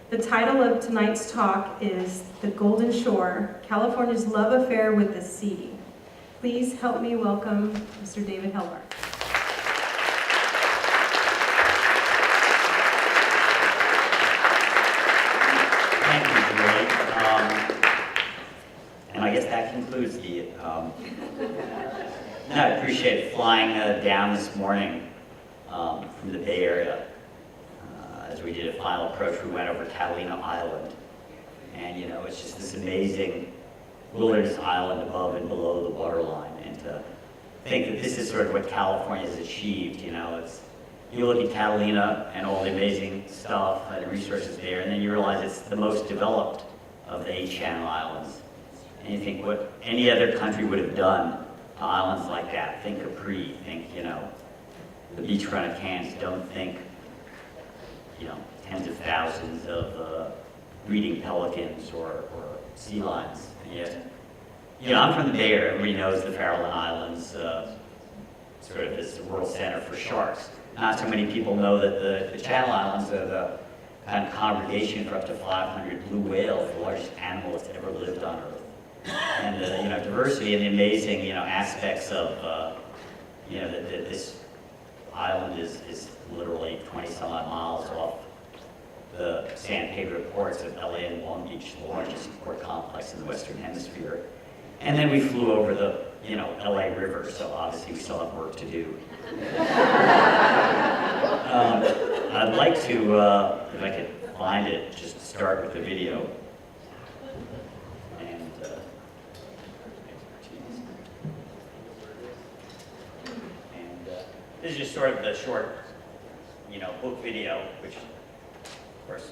The title of tonight's talk is The Golden Shore, California's Love Affair with the Sea. Please help me welcome Mr. David Helvarg. Thank you, Julie. And I guess that concludes the... I appreciate flying down this morning from the Bay Area. As we did a final approach, we went over Catalina Island. And, it's just this amazing wilderness island above and below the waterline. And to think that this is sort of what California has achieved, you look at Catalina and all the amazing stuff and resources there, and then you realize it's the most developed of the 8 Channel Islands. And you think what any other country would have done to islands like that. Think Capri, think, the beachfront of Cairns. Don't think, tens of thousands of breeding pelicans or sea lions. And yet, I'm from the Bay Area. Everybody knows the Farallon Islands, sort of as the world center for sharks. Not so many people know that the Channel Islands are the kind of congregation for up to 500 blue whales, the largest animal that's ever lived on Earth. And the diversity and the amazing aspects of that this island is literally 20-some odd miles off the San Pedro ports of LA and Long Beach, the largest port complex in the Western Hemisphere. And then we flew over the LA River, so obviously we still have work to do. I'd like to, if I could find it, just start with the video. And this is just sort of the short, book video, which, of course,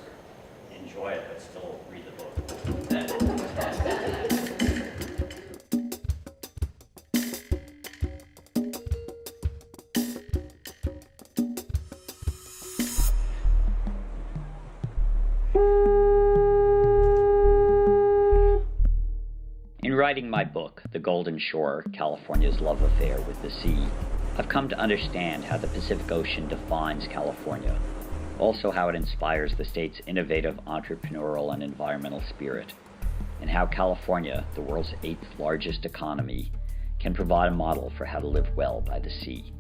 enjoy it, but still read the book. In writing my book, The Golden Shore, California's Love Affair with the Sea, I've come to understand how the Pacific Ocean defines California, also how it inspires the state's innovative entrepreneurial and environmental spirit, and how California, the world's 8th largest economy, can provide a model for how to live well by the sea.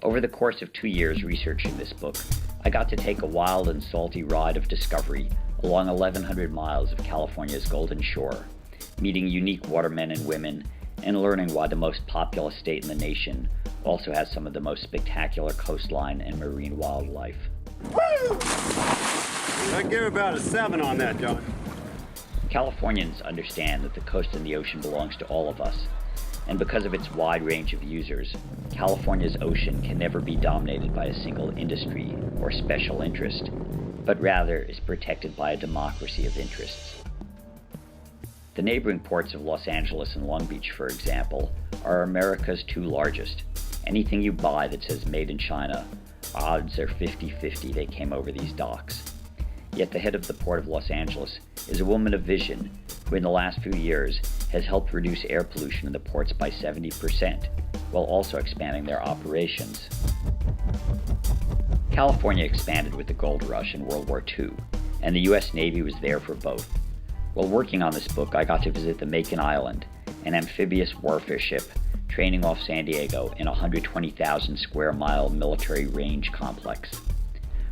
Over the course of 2 years researching this book, I got to take a wild and salty ride of discovery along 1,100 miles of California's Golden Shore, meeting unique watermen and women, and learning why the most populous state in the nation also has some of the most spectacular coastline and marine wildlife. Woo! I'd give about a 7 on that, John. Californians understand that the coast and the ocean belongs to all of us, and because of its wide range of users, California's ocean can never be dominated by a single industry or special interest, but rather is protected by a democracy of interests. The neighboring ports of Los Angeles and Long Beach, for example, are America's 2 largest. Anything you buy that says made in China, odds are 50-50 they came over these docks. Yet the head of the Port of Los Angeles is a woman of vision who in the last few years has helped reduce air pollution in the ports by 70%, while also expanding their operations. California expanded with the gold rush in World War II, and the U.S. Navy was there for both. While working on this book, I got to visit the Macon Island, an amphibious warfare ship training off San Diego in a 120,000 square mile military range complex.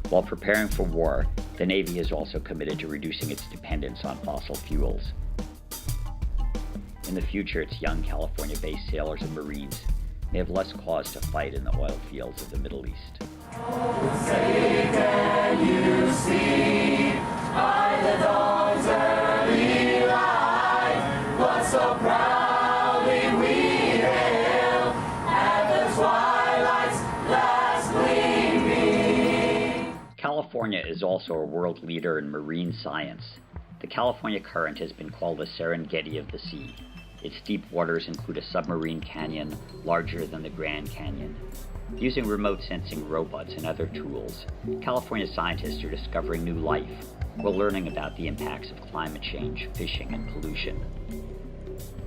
While preparing for war, the Navy has also committed to reducing its dependence on fossil fuels. In the future, its young California-based sailors and Marines may have less cause to fight in the oil fields of the Middle East. Say, can you see by the dawn's early light what so proudly we hailed at the twilight's last gleaming? California is also a world leader in marine science. The California Current has been called the Serengeti of the sea. Its deep waters include a submarine canyon larger than the Grand Canyon. Using remote sensing robots and other tools, California scientists are discovering new life while learning about the impacts of climate change, fishing, and pollution.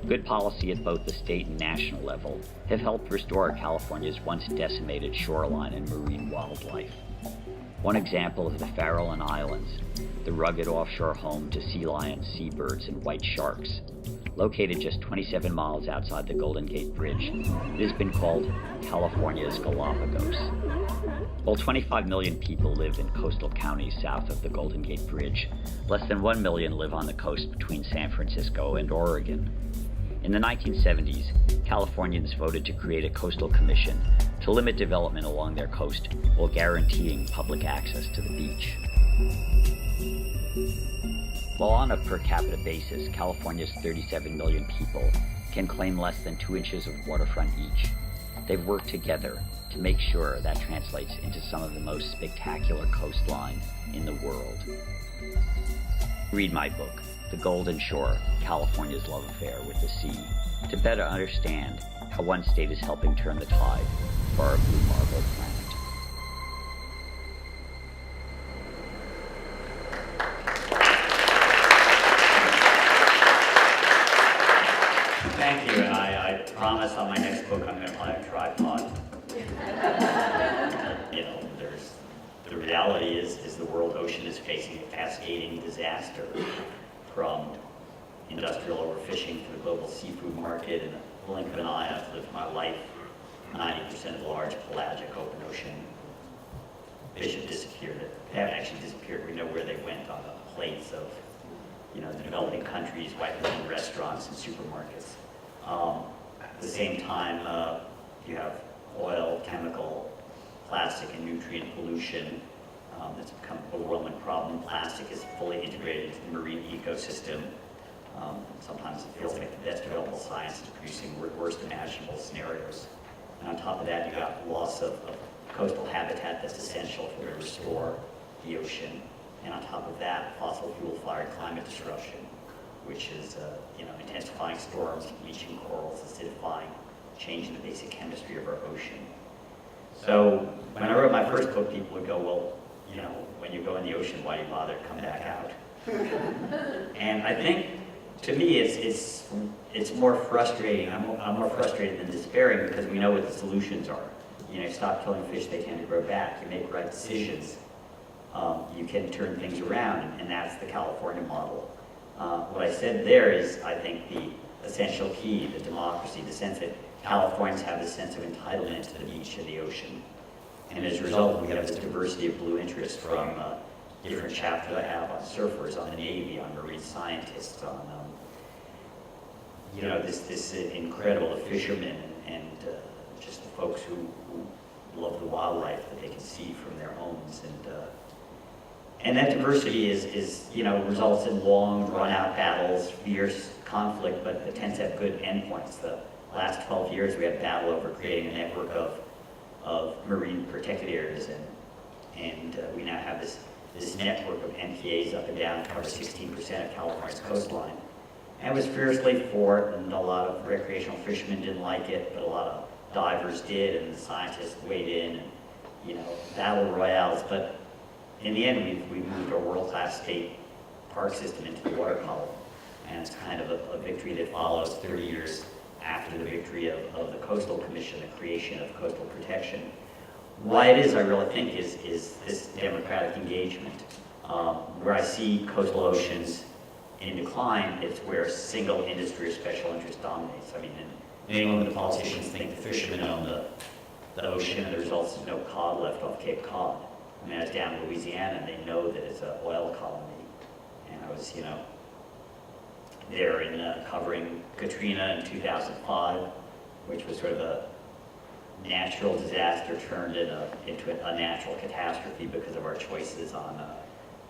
Good policy at both the state and national level have helped restore California's once decimated shoreline and marine wildlife. One example is the Farallon Islands, the rugged offshore home to sea lions, seabirds, and white sharks. Located just 27 miles outside the Golden Gate Bridge, it has been called California's Galapagos. While 25 million people live in coastal counties south of the Golden Gate Bridge, less than 1 million live on the coast between San Francisco and Oregon. In the 1970s, Californians voted to create a coastal commission to limit development along their coast while guaranteeing public access to the beach. While on a per capita basis, California's 37 million people can claim less than 2 inches of waterfront each, they've worked together to make sure that translates into some of the most spectacular coastline in the world. Read my book, The Golden Shore, California's Love Affair with the Sea, to better understand how one state is helping turn the tide for our blue marble planet. Thank you, and I promise on my next book I'm going to buy a tripod. You know, the reality is the world ocean is facing a cascading disaster, from industrial overfishing to the global seafood market. In the blink of an eye, I've lived my life. 90% of the large pelagic open ocean fish have disappeared. They haven't actually disappeared. We know where they went on the plates of, the developing countries, white living restaurants and supermarkets. At the same time, you have oil, chemical, plastic, and nutrient pollution that's become an overwhelming problem. Plastic is fully integrated into the marine ecosystem. Sometimes it feels like the best available science is producing worst imaginable scenarios. And on top of that, you got loss of coastal habitat that's essential for to restore the ocean. And on top of that, fossil fuel-fired climate disruption, which is intensifying storms, bleaching corals, acidifying, changing the basic chemistry of our ocean. So when I wrote my first book, people would go, well, when you go in the ocean, why do you bother to come back out? And I think, to me, it's more frustrating. I'm more frustrated than despairing, because we know what the solutions are. You stop killing fish, they tend to grow back. You make right decisions, you can turn things around, and that's the California model. What I said there is, I think, the essential key, the democracy, the sense that Californians have this sense of entitlement to the beach and the ocean. And as a result, we have this diversity of blue interests, from different chapters I have on surfers, on the Navy, on marine scientists, on this incredible fishermen and just the folks who love the wildlife that they can see from their homes. And that diversity is results in long, drawn-out battles, fierce conflict, but it tends to have good endpoints. The last 12 years, we had battle over creating a network of marine protected areas, and we now have this network of NPAs up and down, cover 16% of California's coastline. And it was fiercely fought, and a lot of recreational fishermen didn't like it, but a lot of divers did, and the scientists weighed in, and battle royales. But in the end, we moved our world-class state park system into the water column, and it's kind of a victory that follows 30 years after the victory of the Coastal Commission, the creation of coastal protection. Why it is, I really think, is this democratic engagement. Where I see coastal oceans in decline, it's where single industry or special interest dominates. I mean, in England, the politicians think the fishermen own the ocean, and the results is no cod left off Cape Cod. I mean, I was down in Louisiana, and they know that it's an oil colony. And I was, there in covering Katrina in 2005, which was sort of a natural disaster turned into a natural catastrophe because of our choices on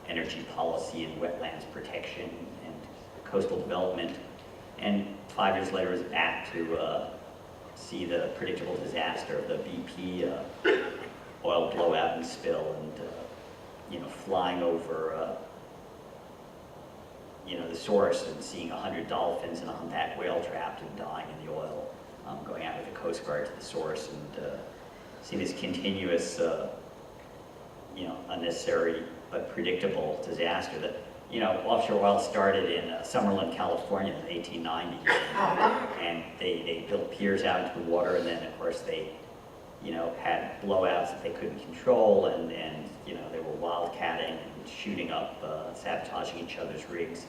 energy policy and wetlands protection and coastal development. And 5 years later, I was back to see the predictable disaster of the BP oil blowout and spill, and flying over the source and seeing 100 dolphins and a humpback whale trapped and dying in the oil, going out with the Coast Guard to the source, and see this continuous, unnecessary but predictable disaster that, offshore oil started in Summerlin, California in the 1890s, and they built piers out into the water, and then, of course, they had blowouts that they couldn't control, and they were wildcatting and shooting up, sabotaging each other's rigs.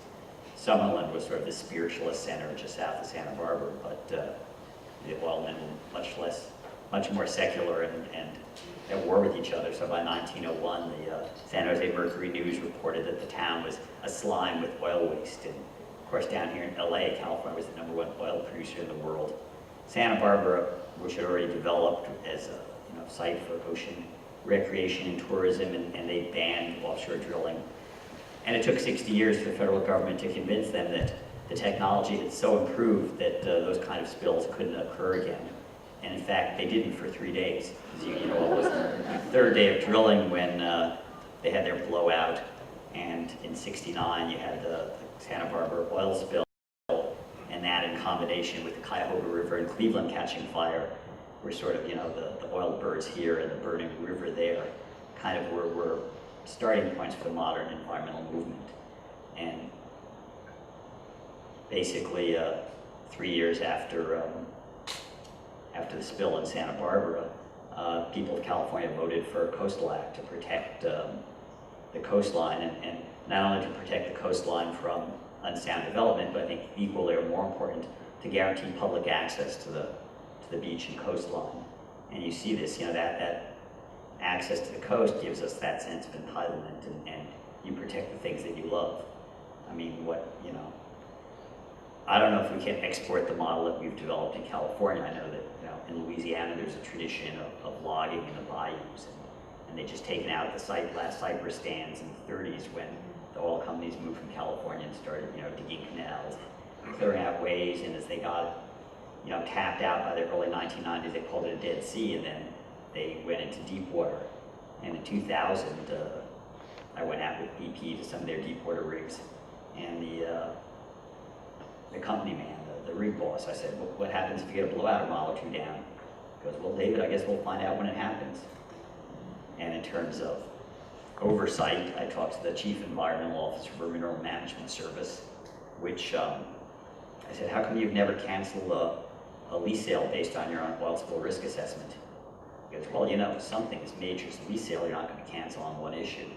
Summerlin was sort of the spiritualist center just south of Santa Barbara, but the oilmen were much more secular and at war with each other. So by 1901, the San Jose Mercury News reported that the town was aslime with oil waste. And of course, down here in LA, California was the #1 oil producer in the world. Santa Barbara, which had already developed as a site for ocean recreation and tourism, and they banned offshore drilling. And it took 60 years for the federal government to convince them that the technology had so improved that those kind of spills couldn't occur again. And in fact, they didn't for 3 days. It was the third day of drilling when they had their blowout, and in '69 you had the Santa Barbara oil spill, and that in combination with the Cuyahoga River in Cleveland catching fire were sort of, the oil birds here and the burning river there kind of were starting points for the modern environmental movement. And basically 3 years after the spill in Santa Barbara, people of California voted for a coastal act to protect the coastline, and not only to protect the coastline from unsound development, but I think equally or more important, to guarantee public access to the beach and coastline. And you see this, that access to the coast gives us that sense of entitlement, and you protect the things that you love. I mean, I don't know if we can export the model that we've developed in California. I know that in Louisiana there's a tradition of logging in the bayous, and they just taken out the last cypress stands in the 30s when the oil companies moved from California and started digging canals, clearing out ways, and as they got tapped out by the early 1990s, they called it a Dead Sea, and then they went into deep water. And in 2000, I went out with BP to some of their deep water rigs, and the company man, the rig boss, I said, well, what happens if you get a blowout a mile or two down? He goes, well, David, I guess we'll find out when it happens. And in terms of oversight, I talked to the Chief Environmental Officer for Mineral Management Service, which I said, how come you've never canceled a lease sale based on your own oil spill risk assessment? He goes, well, something as major as a lease sale, you're not going to cancel on one issue.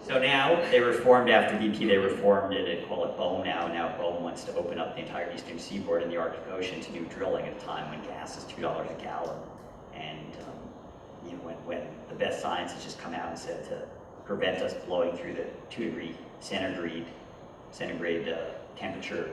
So now they reformed after BP, they reformed it and call it BOEM now. Now BOEM wants to open up the entire eastern seaboard and the Arctic Ocean to new drilling at a time when gas is $2 a gallon. And when the best science has just come out and said to prevent us blowing through the 2-degree centigrade temperature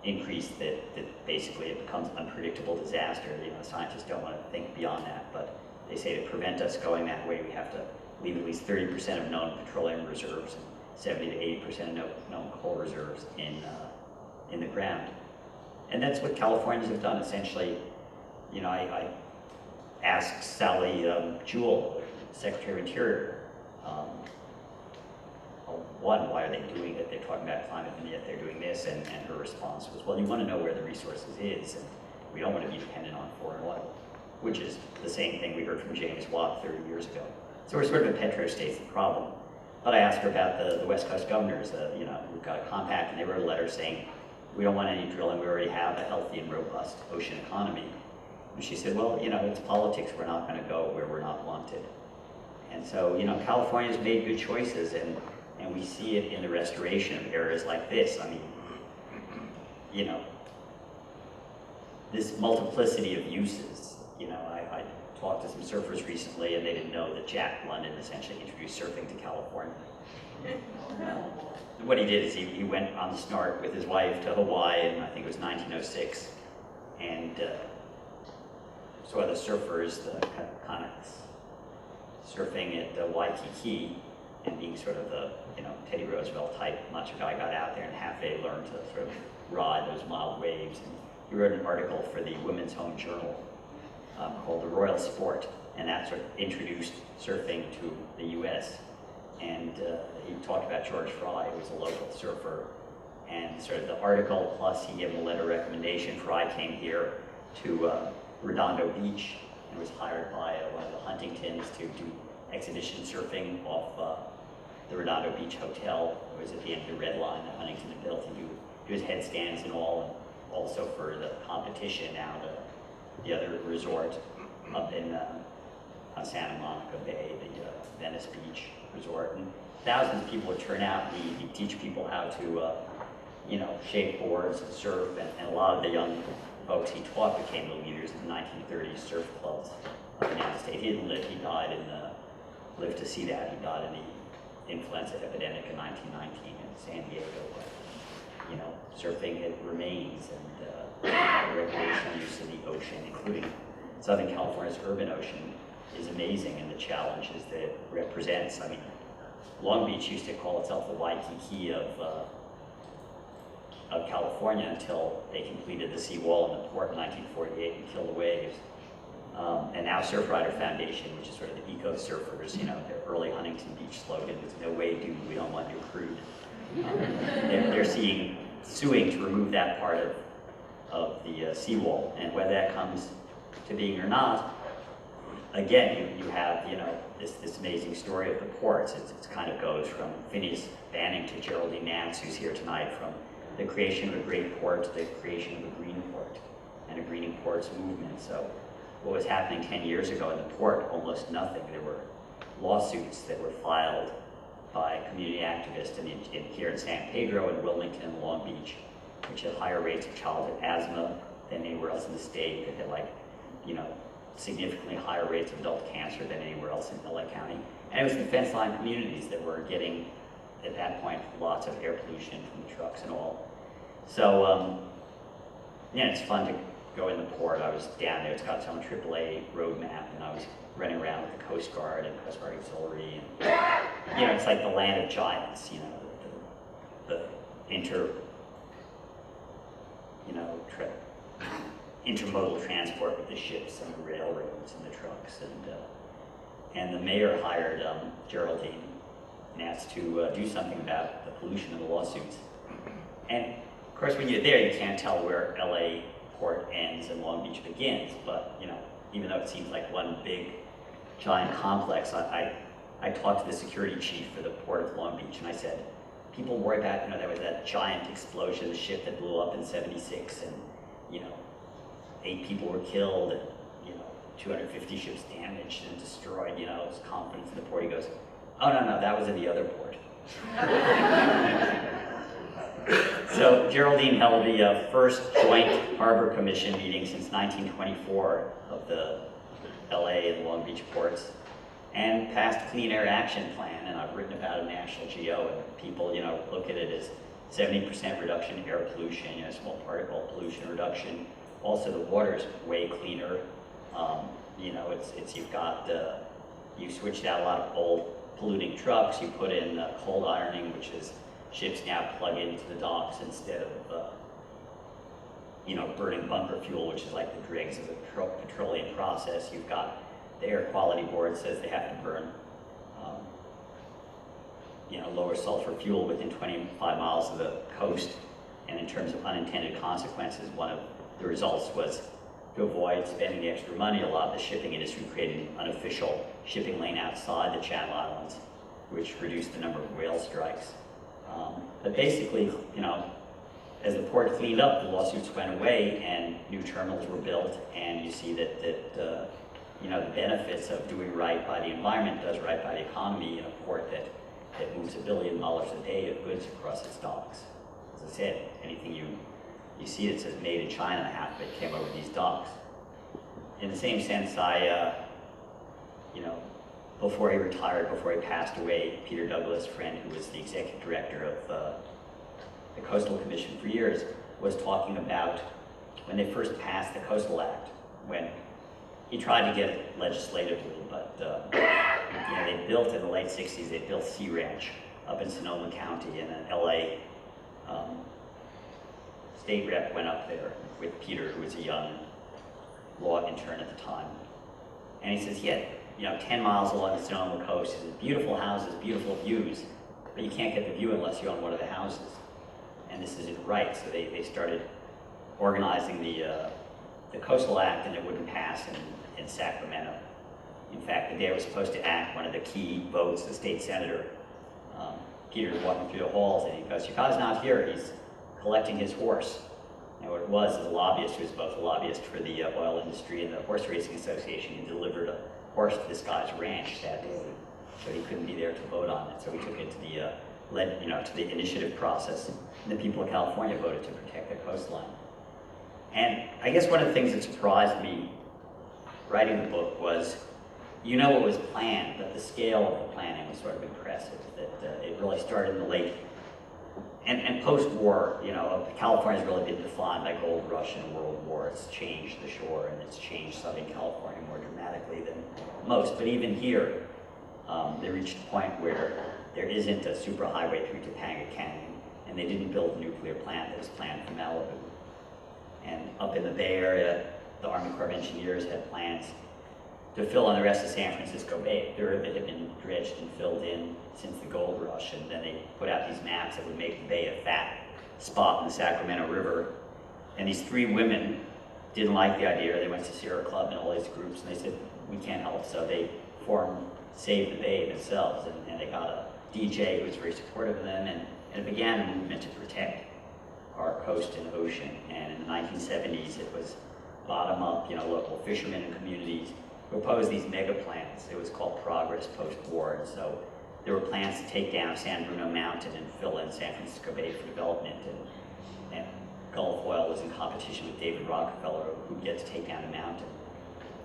increase, that basically it becomes unpredictable disaster. Scientists don't want to think beyond that, but they say to prevent us going that way, we have to leave at least 30% of known petroleum reserves and 70 to 80% of known coal reserves in the ground. And that's what Californians have done, essentially. I asked Sally Jewell, Secretary of Interior, one, why are they doing it? They're talking about climate, and yet they're doing this. And her response was, well, you want to know where the resources is, and we don't want to be dependent on foreign oil, which is the same thing we heard from James Watt 30 years ago. So we're sort of a petrostate's the problem. But I asked her about the West Coast governors. We've got a compact, and they wrote a letter saying, we don't want any drilling. We already have a healthy and robust ocean economy. And she said, well, it's politics. We're not going to go where we're not wanted. And so, California's made good choices, and we see it in the restoration of areas like this. I mean, this multiplicity of uses. I talked to some surfers recently, and they didn't know that Jack London essentially introduced surfing to California. What he did is he went on the Snark with his wife to Hawaii, and I think it was 1906, and saw the surfers, the Kanaks, surfing at Waikiki, and being sort of the Teddy Roosevelt type macho guy, got out there and half day learned to sort of ride those mild waves. And he wrote an article for the Women's Home Journal called The Royal Sport, and that sort of introduced surfing to the U.S. And he talked about George Fry, who was a local surfer, and sort of the article, plus he gave him a letter of recommendation. Fry came here to Redondo Beach and was hired by one of the Huntingtons to do exhibition surfing off the Redondo Beach Hotel. It was at the end of the Red Line that Huntington had built, and do his headstands and all, and also for the competition now, the other resort up in on Santa Monica Bay, the Venice Beach resort, and thousands of people would turn out. We teach people how to, shape boards and surf, and a lot of the young folks he taught became the leaders of the 1930s surf clubs of the United States. He didn't live; he died lived to see that. He died in the influenza epidemic in 1919 in San Diego. But, surfing it remains, and recreational use of the ocean, including Southern California's urban ocean, is amazing, and the challenges that it represents. I mean, Long Beach used to call itself the Waikiki of California until they completed the seawall in the port in 1948 and killed the waves. And now Surf Rider Foundation, which is sort of the eco-surfers, their early Huntington Beach slogan was "No way, dude, we don't want your crude." They're suing to remove that part of the seawall, and whether that comes to being or not, again, you have this amazing story of the ports. It kind of goes from Phineas Banning to Geraldine Nance, who's here tonight, from the creation of a great port to the creation of a green port and a greening ports movement. So what was happening 10 years ago in the port? Almost nothing. There were lawsuits that were filed by community activists here in San Pedro and Wilmington and Long Beach, which had higher rates of childhood asthma than anywhere else in the state. That had significantly higher rates of adult cancer than anywhere else in LA County. And it was the fence line communities that were getting, at that point, lots of air pollution from the trucks and all. So, it's fun to go in the port. I was down there. It's got its own AAA roadmap, and I was running around with the Coast Guard and Coast Guard Auxiliary. And, it's like the land of giants, the intermodal transport with the ships and the railroads and the trucks. And the mayor hired Geraldine Nance to do something about the pollution and the lawsuits. And of course, when you're there, you can't tell where LA Port ends and Long Beach begins. But even though it seems like one big giant complex, I talked to the security chief for the Port of Long Beach, and I said, people worry about, there was that giant explosion, the ship that blew up in '76, and 8 people were killed, and 250 ships damaged and destroyed. It was confidence in the port. He goes, oh no, that was in the other port. So Geraldine held the first joint harbor commission meeting since 1924 of the LA and Long Beach ports, and passed Clean Air Action Plan, and I've written about it in National Geo, and people, look at it as 70% reduction in air pollution, small particle pollution reduction. Also, the water's way cleaner. You've switched out a lot of old polluting trucks. You put in cold ironing, which is ships now plug into the docks instead of, burning bunker fuel, which is like the dregs of the petroleum process. You've got the air quality board says they have to burn, lower sulfur fuel within 25 miles of the coast. And in terms of unintended consequences, one of the results was to avoid spending the extra money. A lot of the shipping industry created an unofficial shipping lane outside the Channel Islands, which reduced the number of whale strikes. But basically, as the port cleaned up, the lawsuits went away and new terminals were built, and you see that the benefits of doing right by the environment does right by the economy in a port that moves $1 billion a day of goods across its docks. As I said, anything you see that says made in China, half of it came over these docks. In the same sense, before he retired, before he passed away, Peter Douglas, friend who was the executive director of the Coastal Commission for years, was talking about when they first passed the Coastal Act, when he tried to get it legislatively, but they built in the late 60s, they built Sea Ranch up in Sonoma County, and an LA state rep went up there with Peter, who was a young law intern at the time. And he says, 10 miles along the Sonoma coast, beautiful houses, beautiful views, but you can't get the view unless you own one of the houses. And this isn't right, so they started organizing the Coastal Act, and it wouldn't pass in Sacramento. In fact, the day it was supposed to act, one of the key votes, the state senator, Peter was walking through the halls, and he goes, your guy's not here, he's collecting his horse. And what it was a lobbyist who was both a lobbyist for the oil industry and the Horse Racing Association. He delivered a horse to this guy's ranch that day, so he couldn't be there to vote on it. So we took it to the to the initiative process, and the people of California voted to protect their coastline. And I guess one of the things that surprised me writing the book was, what was planned, but the scale of the planning was sort of impressive. That it really started in the late and post-war. California's really been defined by gold rush and World War. It's changed the shore, and it's changed Southern California more dramatically than most. But even here, they reached a point where there isn't a superhighway through Topanga Canyon, and they didn't build a nuclear plant that was planned for Malibu. And up in the Bay Area, the Army Corps of Engineers had plans to fill in the rest of San Francisco Bay. Dirt that had been dredged and filled in since the gold rush, and then they put out these maps that would make the bay a fat spot in the Sacramento River. And these three women didn't like the idea. They went to Sierra Club and all these groups, and they said, we can't help. So they formed Save the Bay themselves, and they got a DJ who was very supportive of them, and it began a movement to protect our coast and ocean. And in the 1970s, it was bottom-up, local fishermen and communities proposed these mega plans. It was called Progress Post-War, and so there were plans to take down San Bruno Mountain and fill in San Francisco Bay for development, and Gulf Oil was in competition with David Rockefeller, who'd get to take down the mountain.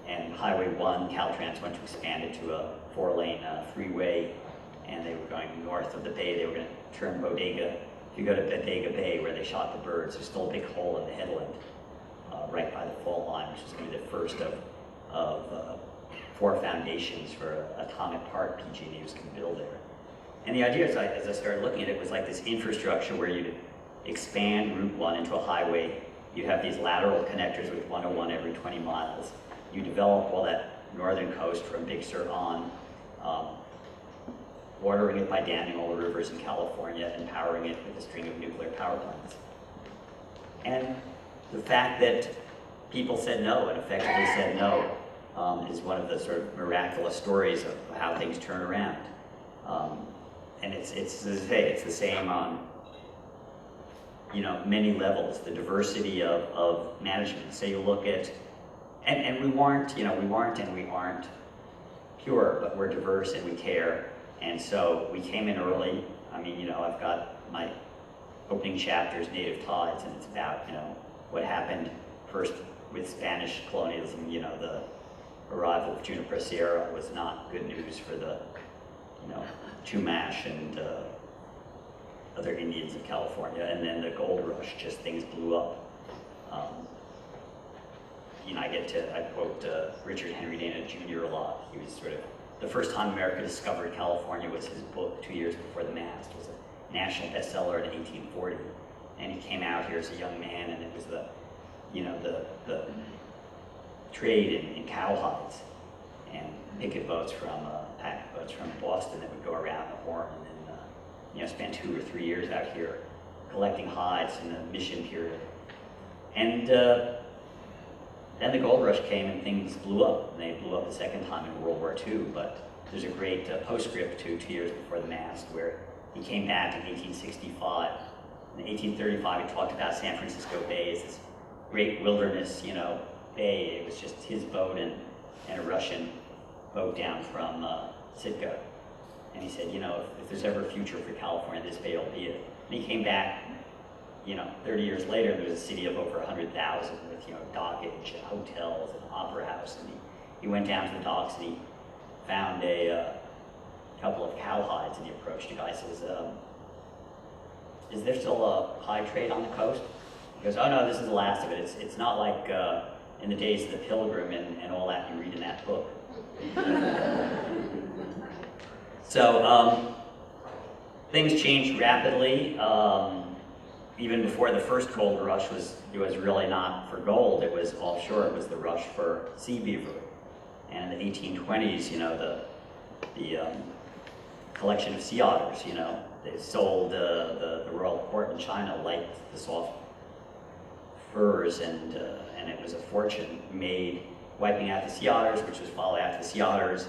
And Highway 1, Caltrans went to expand it to a 4-lane freeway, and they were going north of the bay. They were going to turn Bodega. If you go to Bodega Bay, where they shot the birds, there's still a big hole in the headland right by the fault line, which is going to be the first of 4 foundations for Atomic Park PG&E was going to build there. And the idea, as I started looking at it, was like this infrastructure where you'd expand Route 1 into a highway. You'd have these lateral connectors with 101 every 20 miles. You develop all that northern coast from Big Sur on, watering it by damming all the rivers in California and powering it with a string of nuclear power plants. And the fact that people said no and effectively said no is one of the sort of miraculous stories of how things turn around. And it's as I say, it's the same on many levels. The diversity of management. So you look at, and we weren't pure, but we're diverse and we care. And so we came in early. I mean, I've got my opening chapters, Native Tides, and it's about, what happened first with Spanish colonialism. The arrival of Juniper Sierra was not good news for the, Chumash and other Indians of California. And then the gold rush, just things blew up. I quote Richard Henry Dana Jr. a lot. He was sort of, the first time America discovered California was his book, 2 years before the mast. It was a national bestseller in 1840. And he came out here as a young man, and it was the trade in cowhides and picket boats from, packet boats from Boston that would go around the Horn, and then, spend 2 or 3 years out here collecting hides in the Mission period. And then the gold rush came and things blew up. And they blew up the second time in World War II, but there's a great postscript to 2 years before the mast where he came back in 1865. In 1835, he talked about San Francisco Bay as this great wilderness, bay. It was just his boat and a Russian boat down from Sitka. And he said, if there's ever a future for California, this bay will be it. And he came back, 30 years later, there was a city of over 100,000 with, dockage and hotels and opera house. And he went down to the docks and he found a couple of cowhides, and he approached the guy and says, is there still a hide trade on the coast? He goes, oh no, this is the last of it. It's not like in the days of the Pilgrim and all that you read in that book. So things changed rapidly. Even before the first gold rush, it was really not for gold. It was offshore. It was the rush for sea beaver. And in the 1820s, the collection of sea otters. They sold the royal court in China liked the soft furs, and it was a fortune made wiping out the sea otters, which was followed after the sea otters.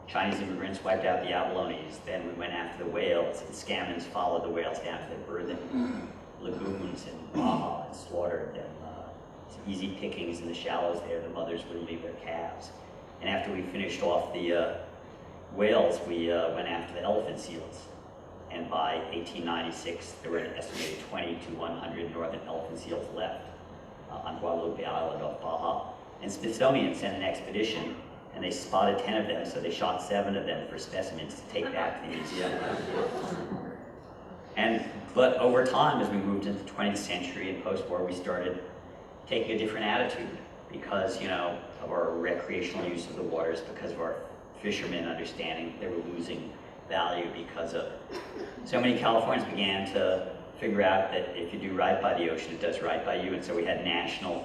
Chinese immigrants wiped out the abalones. Then we went after the whales, and scammons followed the whales down to the birthing lagoons in Baja and slaughtered them. It's easy pickings in the shallows there. The mothers wouldn't leave their calves. And after we finished off the whales, we went after the elephant seals. And by 1896, there were an estimated 20 to 100 northern elephant seals left on Guadalupe Island off Baja. And Smithsonian sent an expedition, and they spotted 10 of them, so they shot 7 of them for specimens to take back to the museum. But over time, as we moved into the 20th century and post-war, we started taking a different attitude because, you know, of our recreational use of the waters, because of our fishermen understanding they were losing value because of it. So many Californians began to figure out that if you do right by the ocean, it does right by you. And so we had national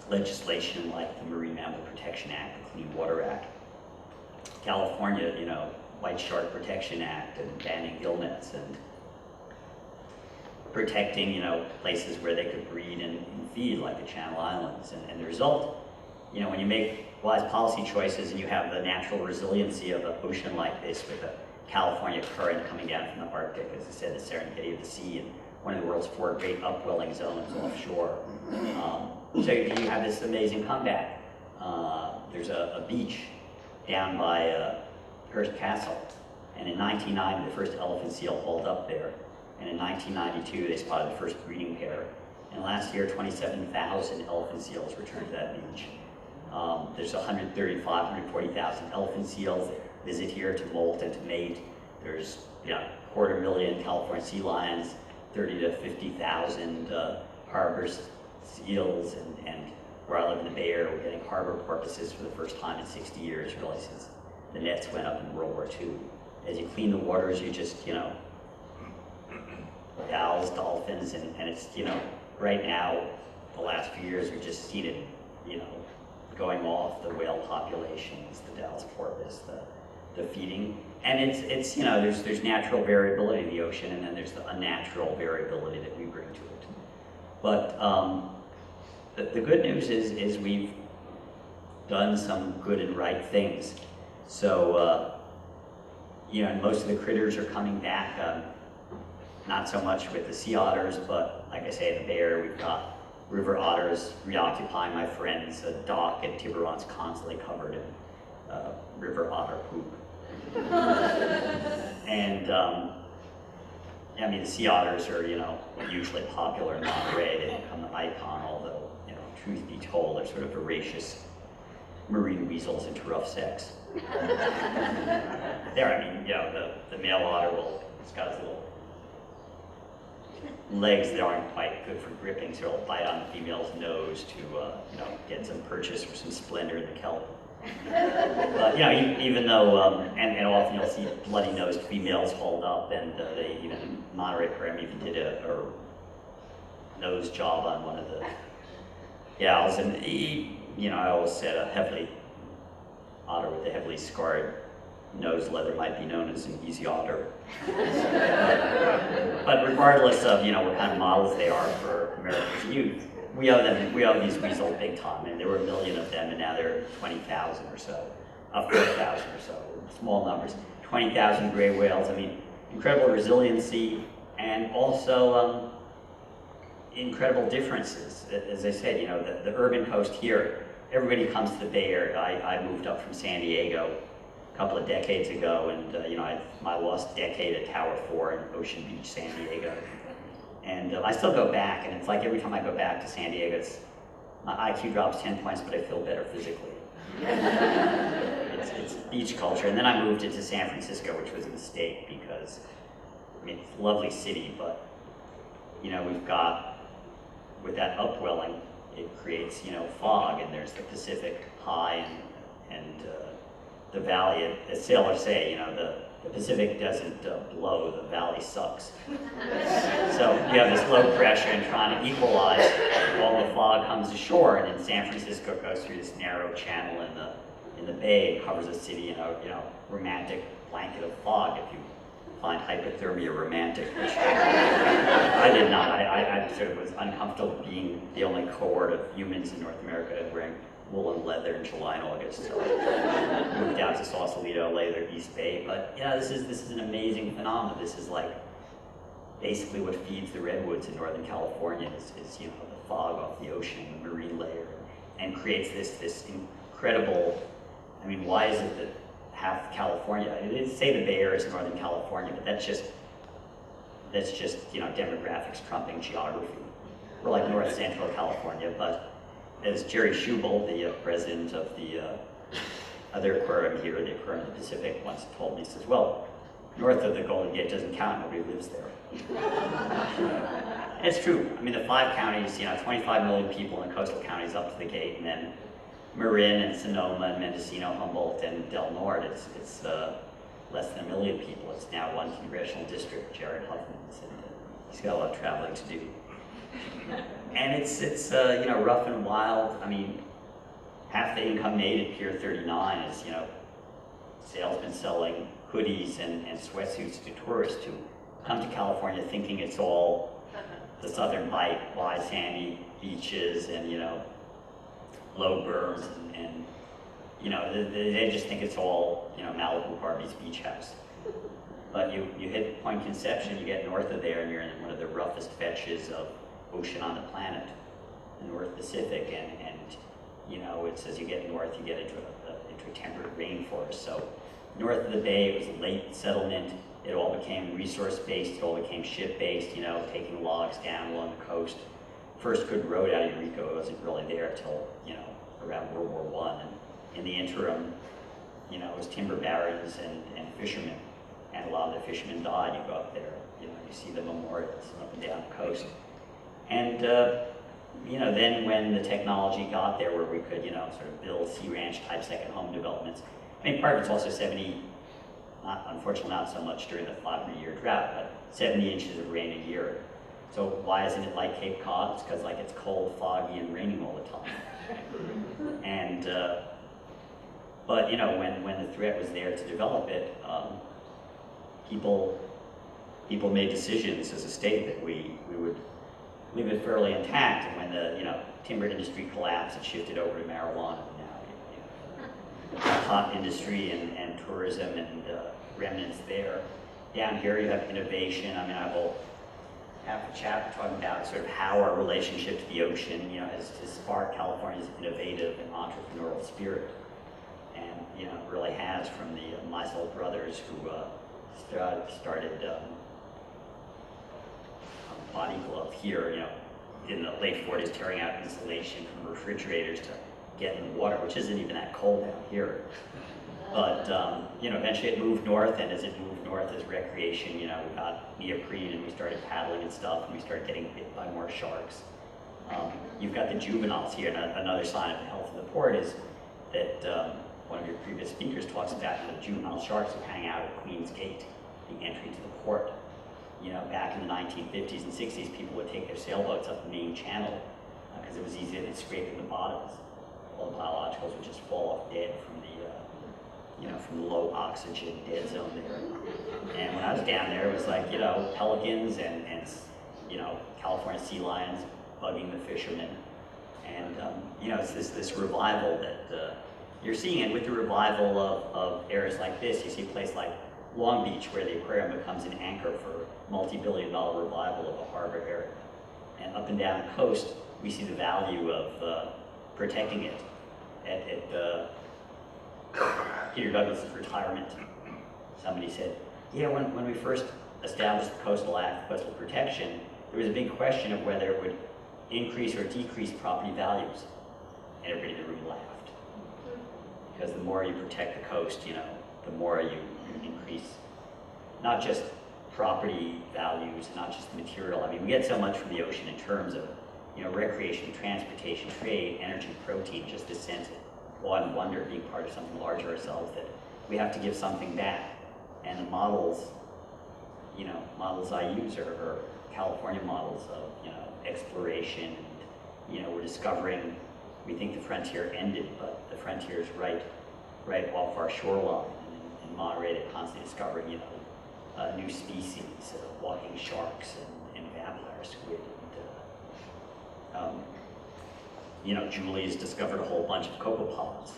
legislation like the Marine Mammal Protection Act, the Clean Water Act. California, you know, White Shark Protection Act, and banning gill nets, and protecting, you know, places where they could breed and feed, like the Channel Islands. And the result, you know, when you make wise policy choices and you have the natural resiliency of an ocean like this with a California current coming down from the Arctic, as I said, the Serengeti of the sea, and one of the world's 4 great upwelling zones offshore. So you have this amazing comeback. There's a beach down by Hearst Castle, and in 1990 the first elephant seal hauled up there, and in 1992 they spotted the first breeding pair, and last year 27,000 elephant seals returned to that beach. There's 135, 140,000 elephant seals that visit here to molt and to mate. There's 250,000 California sea lions, 30 to 50,000 harbor seals, and where I live in the Bay Area, we're getting harbor porpoises for the first time in 60 years, really, since the nets went up in World War II. As you clean the waters, you just, you know, gals, dolphins, and it's, you know, right now, the last few years, we've just seen it, you know, going off, the whale populations, the Dallas porpoise, the feeding. And it's you know, there's natural variability in the ocean, and then there's the unnatural variability that we bring to it. But the good news is we've done some good and right things. So, you know, most of the critters are coming back, not so much with the sea otters, but like I say, the Bay Area, we've got river otters reoccupying my friend's dock, and Tiburon's constantly covered in river otter poop. And I mean, the sea otters are, you know, usually popular in Monterey. They become the icon, although, you know, truth be told, they're sort of voracious marine weasels into rough sex. There, I mean, you know, the male otter it's got his little legs that aren't quite good for gripping, so it'll bite on the female's nose to, you know, get some purchase or some splendor in the kelp. But, you know, even though, and often you'll see bloody-nosed females hauled up, and they even, Monterey Aquarium even did a nose job on one of the gals, and you know, I always said a heavily otter with a heavily scarred nose leather might be known as an easy otter. But regardless of, you know, what kind of models they are for America's youth, we owe these weasels big time, and there were 1 million of them, and now there are 20,000 or so, 4,000 or so, small numbers. 20,000 gray whales. I mean, incredible resiliency, and also incredible differences. As I said, you know, the urban coast here, everybody comes to the Bay Area. I moved up from San Diego a couple of decades ago, and you know, my lost decade at Tower 4 in Ocean Beach, San Diego. And I still go back, and it's like every time I go back to San Diego, my IQ drops 10 points, but I feel better physically. It's beach culture. And then I moved into San Francisco, which was a mistake because, I mean, it's a lovely city, but, you know, we've got, with that upwelling, it creates, you know, fog, and there's the Pacific high and the valley. As sailors say, you know, the Pacific doesn't blow, the valley sucks. So you have this low pressure, and trying to equalize all the fog comes ashore, and then San Francisco goes through this narrow channel in the bay and covers the city in a, you know, romantic blanket of fog, if you find hypothermia romantic, which I did not. I sort of was uncomfortable being the only cohort of humans in North America wearing woolen leather in July and August. So I moved out to Sausalito, later East Bay. But yeah, this is an amazing phenomenon. This is like basically what feeds the redwoods in Northern California is you know, the fog off the ocean, the marine layer, and creates this incredible, I mean, why is it that half California, I didn't say the Bay Area is Northern California, but that's just you know, demographics trumping geography. We're like North Central California, but as Jerry Schubel, the president of the other aquarium here, the Aquarium of the Pacific, once told me, he says, well, north of the Golden Gate doesn't count, nobody lives there. And it's true. I mean, the 5 counties, you know, 25 million people in the coastal counties up to the gate, and then Marin and Sonoma and Mendocino, Humboldt, and Del Norte, it's less than 1 million people. It's now 1 congressional district, Jared Huffman's, and he's got a lot of traveling to do. And it's you know, rough and wild. I mean, half the income made at Pier 39 is, you know, salesmen selling hoodies and sweatsuits to tourists who come to California thinking it's all the southern light, wide sandy beaches and, you know, low berms and you know, they just think it's all, you know, Malibu Barbie's beach house. But you hit Point Conception, you get north of there, and you're in one of the roughest fetches of ocean on the planet, the North Pacific, and you know, it's as you get north, you get into a temperate rainforest. So north of the bay, it was a late settlement. It all became resource-based, it all became ship-based, you know, taking logs down along the coast. First good road out of Eureka wasn't really there until, you know, around World War I. And in the interim, you know, it was timber barons and fishermen. And a lot of the fishermen died. You go up there, you know, you see the memorials up and down the coast. And, you know, then when the technology got there where we could, you know, sort of build sea ranch type second home developments, I mean, part of it's also 70, unfortunately not so much during the 500-year drought, but 70 inches of rain a year. So why isn't it like Cape Cod? It's because like it's cold, foggy, and raining all the time. And, but you know, when the threat was there to develop it, people made decisions as a state that we would leave it fairly intact. And when the, you know, timber industry collapsed, it shifted over to marijuana. Now, hot industry and tourism and remnants there. Down here you have innovation. I mean, I will have a chapter talking about sort of how our relationship to the ocean, you know, has sparked California's innovative and entrepreneurial spirit. And, you know, it really has, from the Meisel brothers who started Body Glove here, you know, in the late 40s, tearing out insulation from refrigerators to get in the water, which isn't even that cold down here. But, you know, eventually it moved north, and as it moved north as recreation, you know, we got neoprene and we started paddling and stuff, and we started getting bit by more sharks. You've got the juveniles here, and another sign of the health of the port is that one of your previous speakers talks about the juvenile sharks who hang out at Queen's Gate, the entry to the port. You know, back in the 1950s and 60s, people would take their sailboats up the main channel because it was easier than scraping the bottoms. All the biologicals would just fall off dead from the, you know, from the low oxygen dead zone there. And when I was down there, it was like, you know, pelicans and you know, California sea lions bugging the fishermen. And, you know, it's this revival that you're seeing. And with the revival of areas like this, you see a place like Long Beach, where the aquarium becomes an anchor for multi-billion-dollar revival of a harbor area. And up and down the coast, we see the value of protecting it. At Peter Douglas's retirement, somebody said, yeah, when we first established the Coastal Act, coastal protection, there was a big question of whether it would increase or decrease property values. And everybody in the room laughed. Because the more you protect the coast, you know, the more you increase not just property values, not just material. I mean, we get so much from the ocean in terms of, you know, recreation, transportation, trade, energy, protein, just this sense of awe and wonder, being part of something larger ourselves, that we have to give something back. And the models, you know, models I use are California models of, you know, exploration. And, you know, we're discovering, we think the frontier ended, but the frontier is right off our shoreline. And in Monterey, they're constantly discovering, you know, new species, walking sharks and vampire squid. And, you know, Julie's discovered a whole bunch of cocopods.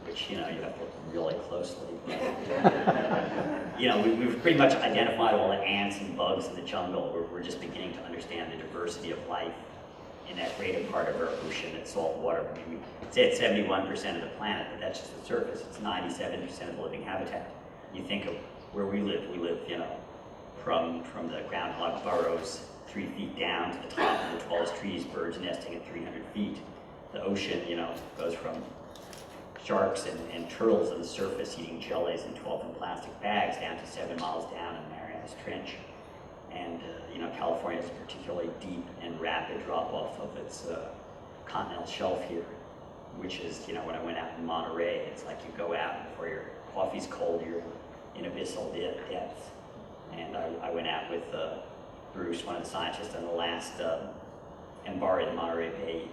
which, you have to look really closely. We've pretty much identified all the ants and bugs in the jungle. We're just beginning to understand the diversity of life in that greater part of our ocean that's salt water. I mean, we say it's 71% of the planet, but that's just the surface. It's 97% of the living habitat. You think of where we live, from the groundhog burrows 3 feet down to the top of the tallest trees, birds nesting at 300 feet. The ocean, goes from sharks and turtles on the surface eating jellies and 12 in plastic bags down to 7 miles down in Marianas Trench. And, California has a particularly deep and rapid drop-off of its continental shelf here, which is, when I went out in Monterey, it's like you go out before your coffee's cold, you're in abyssal depths. And I went out with Bruce, one of the scientists on the last MBARI, the Monterey Bay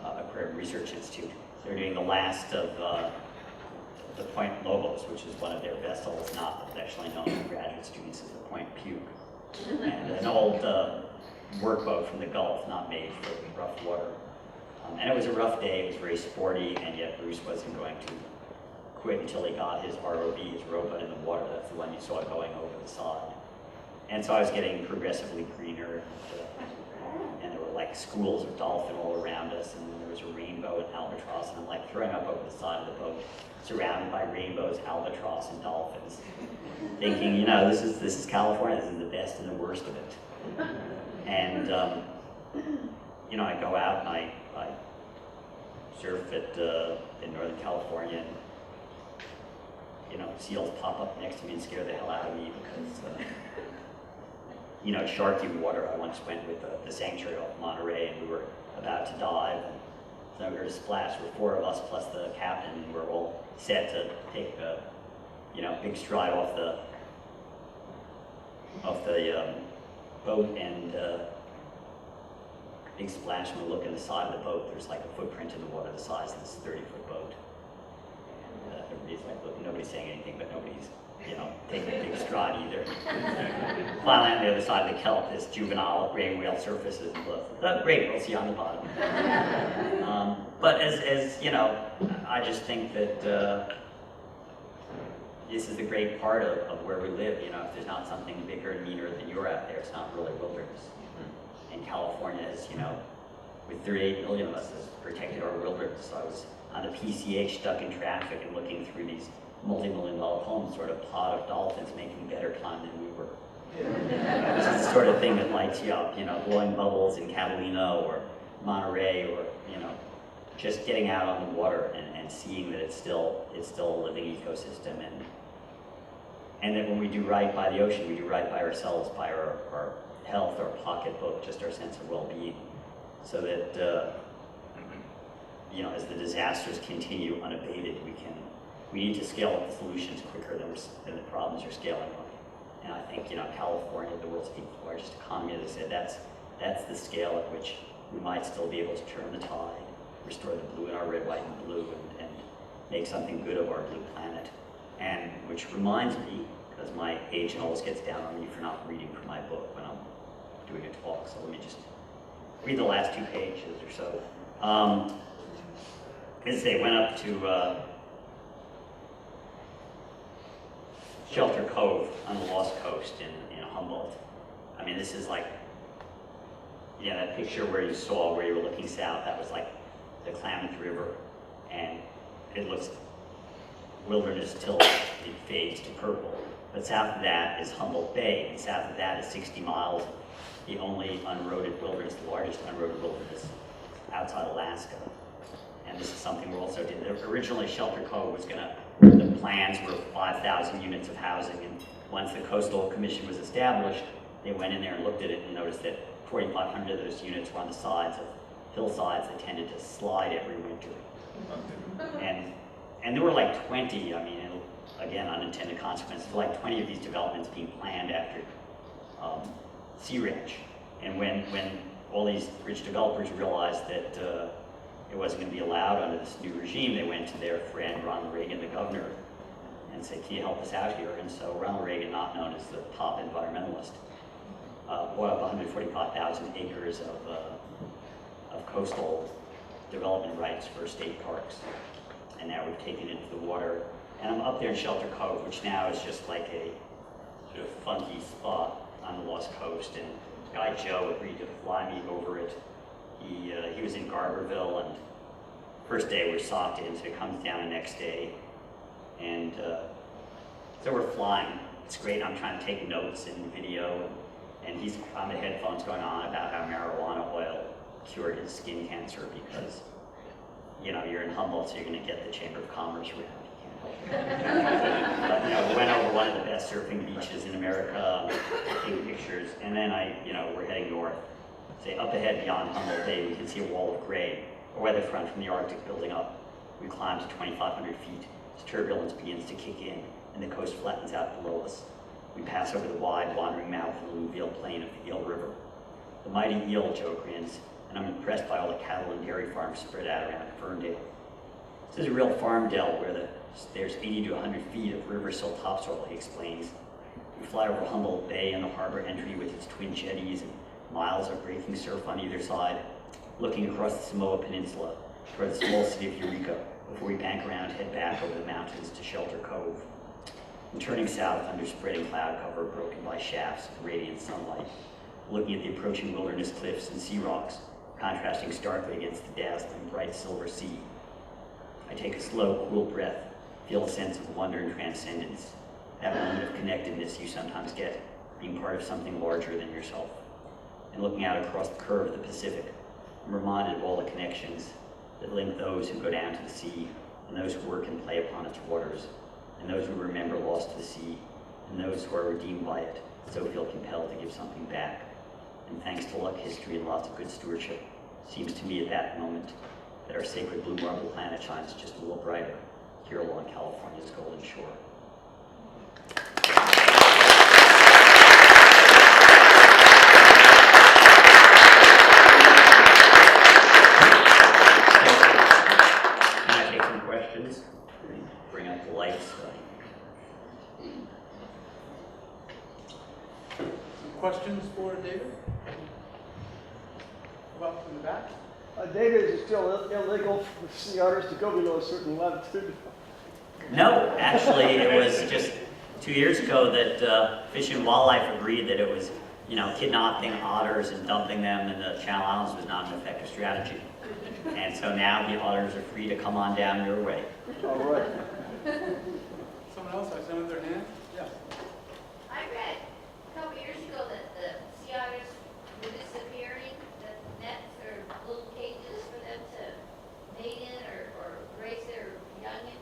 Aquarium Research Institute. So they're doing the last of the Point Lobos, which is one of their vessels, not actually known to graduate students as the Point Puke. And an old workboat from the Gulf, not made for rough water. And it was a rough day, it was very sporty, and yet Bruce wasn't going to quit until he got his ROV, his robot, in the water. That's the one you saw going over the side. And so I was getting progressively greener, and there were like schools of dolphin all around us, and then there was a rainbow and albatross, and I'm like throwing up over the side of the boat, surrounded by rainbows, albatross, and dolphins, thinking, this is California, this is the best and the worst of it. And I go out and I surf in Northern California, and seals pop up next to me and scare the hell out of me because sharky water. I once went with the sanctuary off Monterey, and we were about to dive, and so we heard a splash. There were 4 of us plus the captain, and we're all set to take a big stride off the boat, and big splash. And we look in the side of the boat. There's like a footprint in the water the size of this 30-foot boat. And everybody's like, look, nobody's saying anything, but nobody's taking a big stride either. Finally, on the other side of the kelp, this Juvenile gray whale surfaces and looks, oh, great, we'll see you on the bottom. But as I just think that this is the great part of where we live. If there's not something bigger and meaner than you're out there, it's not really wilderness. And California is, with 38 million of us, has protected our wilderness. So I was on the PCH stuck in traffic and looking through these multi-million-dollar homes, sort of pod of dolphins making better time than we were. This is the sort of thing that lights you up, blowing bubbles in Catalina or Monterey, or just getting out on the water and seeing that it's still a living ecosystem, and that when we do right by the ocean, we do right by ourselves, by our health, our pocketbook, just our sense of well-being, so that as the disasters continue unabated, we need to scale up the solutions quicker than the problems are scaling up. And I think California, the world's 8th largest economy, as I said, that's the scale at which we might still be able to turn the tide, restore the blue in our red, white, and blue, and make something good of our blue planet. And which reminds me, because my agent always gets down on me for not reading from my book when I'm doing a talk, so let me just read the last 2 pages or so. As they went up to Shelter Cove on the Lost Coast in Humboldt. I mean, this is like, that picture where you were looking south, that was like the Klamath River, and it looks wilderness till it fades to purple. But south of that is Humboldt Bay, and south of that is 60 miles, the only unroaded wilderness, the largest unroaded wilderness outside Alaska. And this is something we also did. Originally, Shelter Cove was the plans were 5,000 units of housing, and once the Coastal Commission was established, they went in there and looked at it and noticed that 4,500 of those units were on the sides of hillsides that tended to slide every winter. And there were like 20, again, unintended consequences, like 20 of these developments being planned after Sea Ranch. And when all these rich developers realized that it wasn't going to be allowed under this new regime, they went to their friend Ronald Reagan, the governor, and said, can you help us out here? And so Ronald Reagan, not known as the top environmentalist, bought up 145,000 acres of coastal development rights for state parks. and now we've taken it to the water. And I'm up there in Shelter Cove, which now is just like a sort of funky spot on the Lost Coast. And Guy Joe agreed to fly me over it. He was in Garberville, and first day we're socked in, so he comes down the next day. And so we're flying. It's great. I'm trying to take notes and video, and he's on the headphones going on about how marijuana oil cured his skin cancer because, you know, you're in Humboldt, so you're going to get the Chamber of Commerce round. You can't help it. But, you know, we went over one of the best surfing beaches in America, taking pictures, and then we're heading north. Say up ahead beyond Humboldt Bay, we can see a wall of gray, a weather front from the Arctic building up. We climb to 2,500 feet as turbulence begins to kick in, and the coast flattens out below us. We pass over the wide, wandering mouth of the alluvial plain of the Eel River. The mighty eel, Joe grins, and I'm impressed by all the cattle and dairy farms spread out around Ferndale. This is a real farm dell where there's 80 to 100 feet of river silt topsoil, he explains. We fly over Humboldt Bay and the harbor entry with its twin jetties and miles of breaking surf on either side, looking across the Samoa Peninsula toward the small city of Eureka before we bank around and head back over the mountains to Shelter Cove. And turning south under spreading cloud cover broken by shafts of radiant sunlight, looking at the approaching wilderness cliffs and sea rocks, contrasting starkly against the dazzling bright silver sea. I take a slow, cool breath, feel a sense of wonder and transcendence, that moment of connectedness you sometimes get, being part of something larger than yourself. And looking out across the curve of the Pacific, I'm reminded of all the connections that link those who go down to the sea, and those who work and play upon its waters, and those who remember lost to the sea, and those who are redeemed by it, so feel compelled to give something back. And thanks to luck, history, and lots of good stewardship, seems to me at that moment that our sacred blue marble planet shines just a little brighter here along California's Golden Shore. Can I take some questions? Bring up the lights. Some questions for David? About in the back? David, is it still illegal for sea otters to go below a certain latitude? No, actually, it was just 2 years ago that Fish and Wildlife agreed that it was, kidnapping otters and dumping them in the Channel Islands was not an effective strategy. And so now the otters are free to come on down your way. All right. Someone else has some of their hand? Yeah. I read a couple years ago that the sea otters were disappearing, that nets or little cages for them to mate in or raise their young in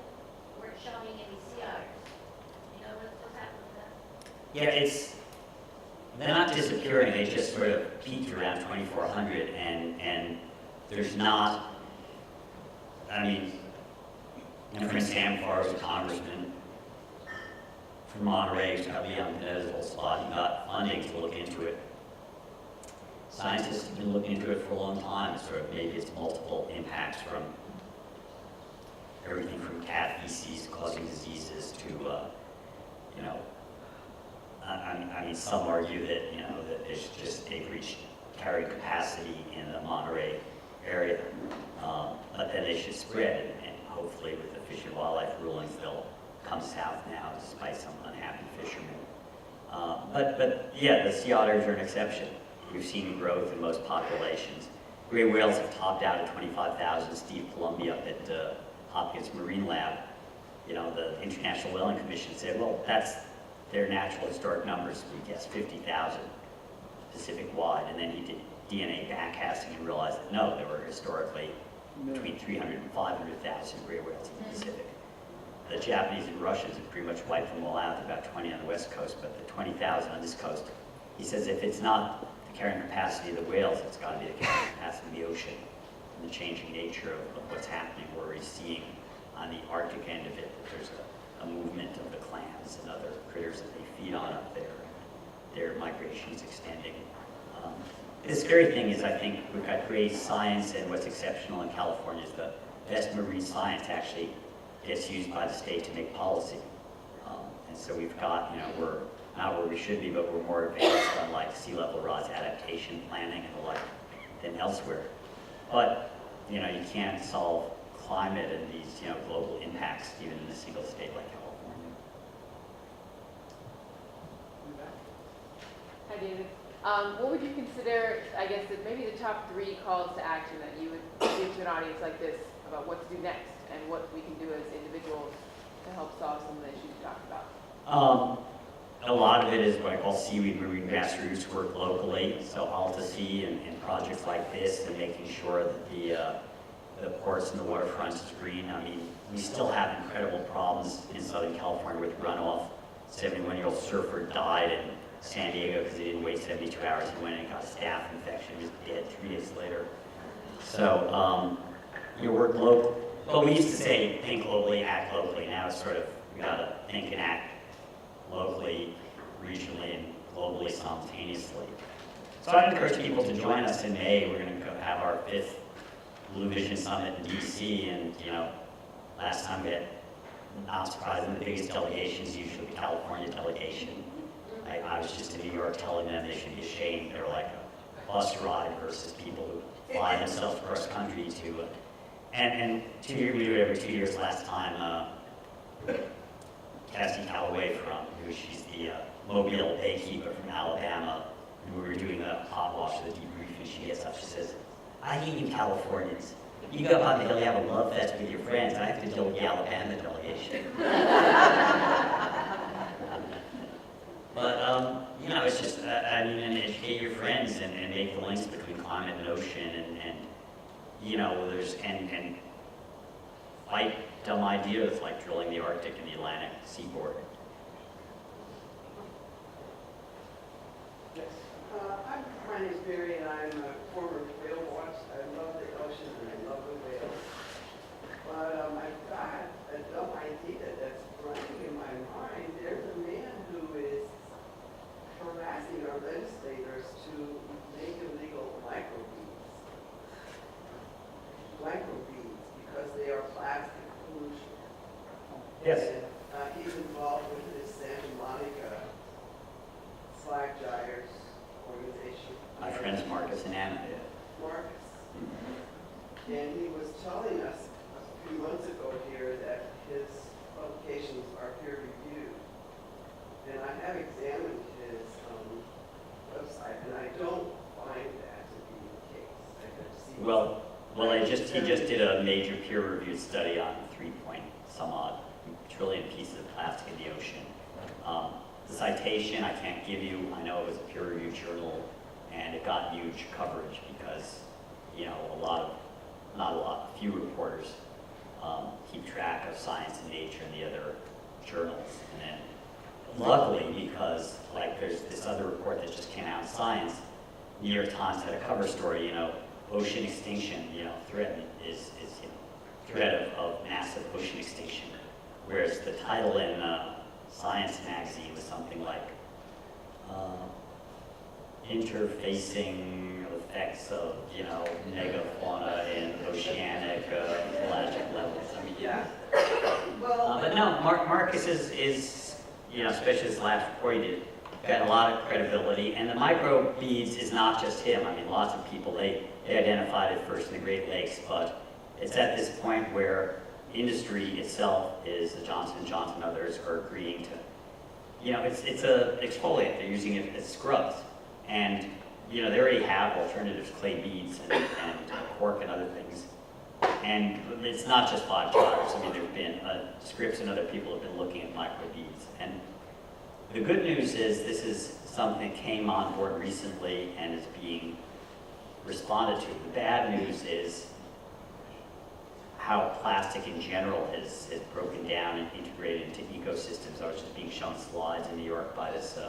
weren't showing any sea otters. You know what's happened with that? Yeah, they're not disappearing, they just sort of peaked around 2,400, and there's not, Prince Samfar was a congressman from Monterey, who's probably on the spot. He got funding to look into it. Scientists have been looking into it for a long time, sort of maybe it's multiple impacts from everything from cat feces causing diseases to, some argue that, that there's just acreage carrying capacity in the Monterey area, but then they should spread, and hopefully with the Fish and Wildlife rulings, they'll come south now, despite some unhappy fishermen. But yeah, the sea otters are an exception. We've seen growth in most populations. Gray whales have topped out at 25,000. Steve Columbi up at Hopkins Marine Lab, the International Whaling Commission said, well, that's their natural historic numbers. We guessed 50,000 Pacific-wide, and then he did DNA backcasting and realized that no, there were historically between 300 and 500,000 gray whales in the Pacific. The Japanese and Russians have pretty much wiped them all out. There are about 20 on the west coast, but the 20,000 on this coast. He says if it's not the carrying capacity of the whales, it's got to be the carrying capacity of the ocean and the changing nature of what's happening. We're already seeing on the Arctic end of it that there's a movement of the clams and other critters that they feed on up there. Their migration is extending. The scary thing is, I think we've got great science, and what's exceptional in California is the best marine science actually gets used by the state to make policy. And so we've got, we're not where we should be, but we're more advanced on like sea level rise adaptation planning and the like than elsewhere. But, you can't solve climate and these, global impacts, even in a single state like California. Hi, David. What would you consider, I guess, maybe the top 3 calls to action that you would give to an audience like this about what to do next and what we can do as individuals to help solve some of the issues you talked about? A lot of it is what I call seaweed marine grassroots work locally, so Alta Sea and projects like this, and making sure that the ports and the waterfronts is green. I mean, we still have incredible problems in Southern California with runoff. 71-year-old surfer died in San Diego because he didn't wait 72 hours. He went and got a staph infection. He was dead 3 days later. So, work local. Well, we used to say think globally, act locally. Now it's sort of, we gotta think and act locally, regionally, and globally simultaneously. So I'd encourage people to join us in May. We're going to have our 5th Blue Vision Summit in DC, and last time we had, not surprisingly, the biggest delegation is usually the California delegation. I was just in New York telling them they should be ashamed. They're like a bus ride versus people who fly themselves across country to, and 2 years, we do it every 2 years. Last time, Cassie Calloway she's the Mobile baykeeper from Alabama, and we were doing a hot wash of the debrief, and she gets up, she says, I hate you Californians. You go up on the hill, you have a love fest with your friends, and I have to deal with the Alabama delegation. But, it's just, and educate your friends and make the links between climate and ocean, and fight dumb ideas like drilling the Arctic and the Atlantic seaboard. Yes. My name is Barry, and I'm a former whale watcher. I love the ocean and I love the whales. But I've got a dumb idea that's running in my mind. There's a man who is harassing our legislators to make illegal microbeads. Microbeads, because they are plastic pollution. Yes. And, he's involved with this Santa Monica Slack Gyres organization. My friends Marcus and Anna. Marcus. And he was telling us a few months ago here that his publications are peer reviewed. And I have examined his website, and I don't find that to be the case. I have seen He just did a major peer-reviewed study on 3-point-some-odd trillion pieces of plastic in the ocean. The citation I can't give you. I know it was a peer-reviewed journal, and it got huge coverage because, few reporters keep track of Science and Nature and the other journals. And then, luckily, because there's this other report that just came out in Science, New York Times had a cover story, ocean extinction, threat is threat of massive ocean extinction. Whereas the title in Science magazine was something like interfacing effects of, megafauna in oceanic pelagic levels. I mean, yeah. But no, Marcus is, especially this last report he did, got a lot of credibility. And the microbeads is not just him. I mean, lots of people, they identified it first in the Great Lakes, but it's at this point where industry itself is, the Johnson & Johnson and others are agreeing to, it's a exfoliant. They're using it as scrubs. And, they already have alternatives, clay beads and cork and other things. And it's not just 5 daughters. I mean, there have been, Scripps and other people have been looking at microbeads. And the good news is this is something that came on board recently and is being responded to. The bad news is how plastic in general is broken down and integrated into ecosystems. I was just being shown slides in New York by this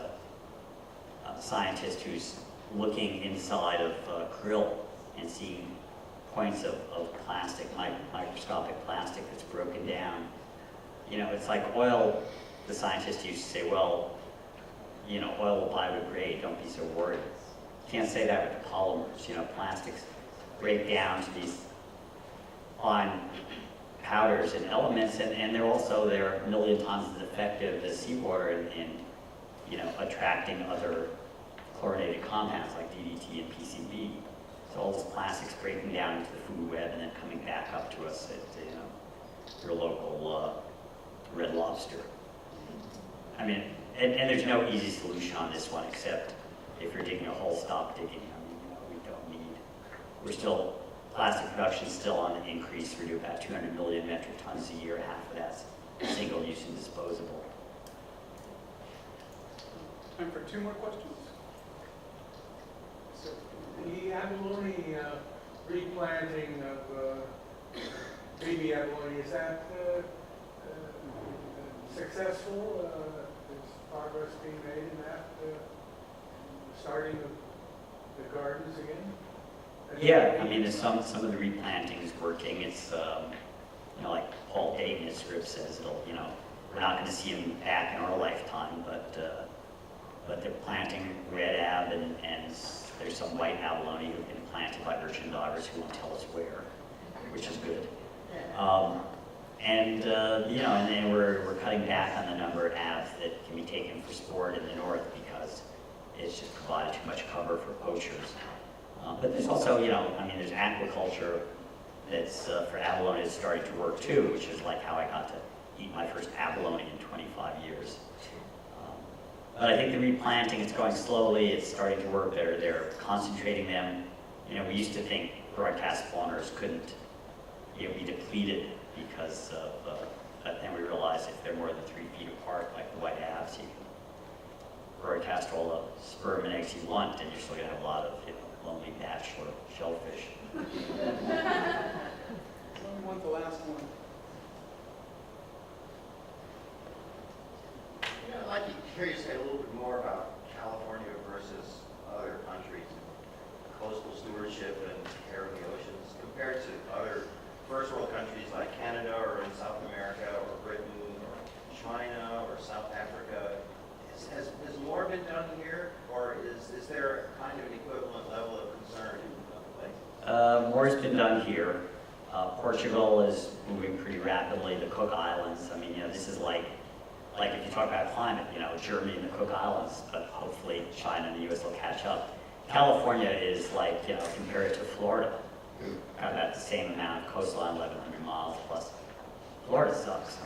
scientist who's looking inside of krill and seeing points of plastic, microscopic plastic that's broken down. It's like oil. The scientists used to say, well, oil will biodegrade, don't be so worried. Can't say that with the polymers. Plastics break down to these fine powders and elements, and they're a million times as effective as seawater in attracting other chlorinated compounds like DDT and PCB. So all this plastics breaking down into the food web and then coming back up to us. your local Red Lobster. I mean, and there's no easy solution on this one except if you're digging a hole, stop digging. I mean, we don't need, plastic production is still on the increase. We do about 200 million metric tons a year. Half of that's single-use and disposable. Time for 2 more questions. So, the abalone replanting of baby abalone, is that successful? Is progress being made in that? Starting the gardens again? Yeah, I mean, there's some of the replanting is working. It's, like Paul Day in his script says, we're not going to see them back in our lifetime, but they're planting red ab and there's some white abalone who've been planted by urchin divers who won't tell us where, which is good. And then we're cutting back on the number of abs that can be taken for sport in the north because it's just provided too much cover for poachers. But there's also, there's aquaculture that's for abalone is starting to work too, which is like how I got to eat my first abalone in 25 years. But I think the replanting, it's going slowly, it's starting to work. They're concentrating them. We used to think broadcast spawners couldn't be depleted because of, but then we realized if they're more than 3 feet apart, like the white abs, you can broadcast all the sperm and eggs you want, and you're still going to have a lot of lonely bachelor shellfish. I want the last one. I'd like to hear you say a little bit more about California versus other countries, coastal stewardship and care of the oceans, compared to other first world countries like Canada or in South America or Britain or China or South Africa. Has more been done here, or is there kind of an equivalent level of concern in other places? More has been done here. Portugal is moving pretty rapidly. The Cook Islands, this is like if you talk about climate, Germany and the Cook Islands, but hopefully China and the U.S. will catch up. California is like, compared to Florida, who got about the same amount of coastline, 1,100 miles plus. Florida sucks.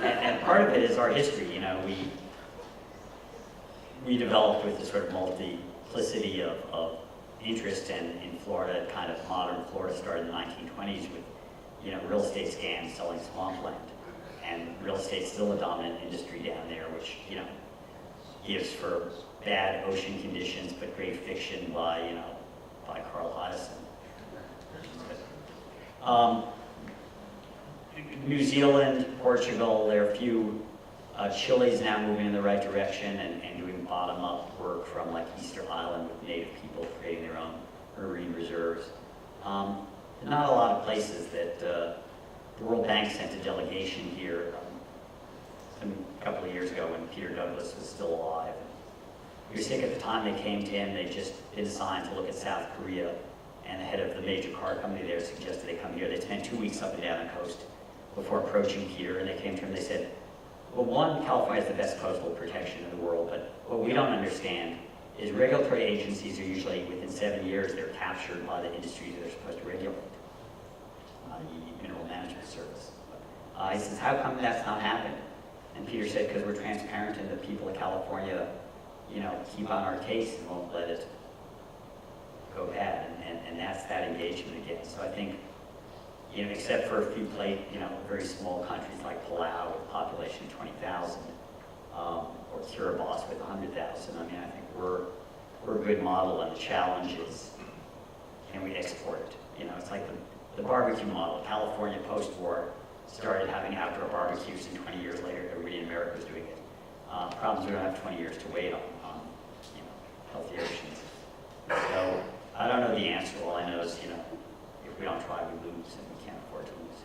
And part of it is our history. We developed with this sort of multiplicity of interest in Florida. Kind of modern Florida started in the 1920s with, real estate scams selling swampland. And real estate's still a dominant industry down there, which, gives for bad ocean conditions, but great fiction by Carl Hiddison. New Zealand, Portugal, there are a few. Chile's now moving in the right direction and doing bottom-up work from like Easter Island with native people creating their own marine reserves. Not a lot of places that the World Bank sent a delegation here a couple of years ago when Peter Douglas was still alive. He was sick at the time they came to him. They'd just been assigned to look at South Korea, and the head of the major car company there suggested they come here. They spent 2 weeks up and down the coast before approaching Peter, and they came to him. They said, well, one, California has the best coastal protection in the world, but what we don't understand is regulatory agencies are usually, within 7 years, they're captured by the industries that they're supposed to regulate, the Mineral Management Service. He says, how come that's not happened? And Peter said, because we're transparent and the people of California, keep on our case and won't let it go bad. And that's that engagement again. So I think, except for a few very small countries like Palau with a population of 20,000, or Kiribati with 100,000, I think we're a good model, and the challenge is, can we export it? It's like the barbecue model. California post-war started having outdoor barbecues, and 20 years later, everybody in America was doing it. Problems we don't have 20 years to wait on healthy oceans. So I don't know the answer. All I know is, if we don't try, we lose, and we can't afford to lose.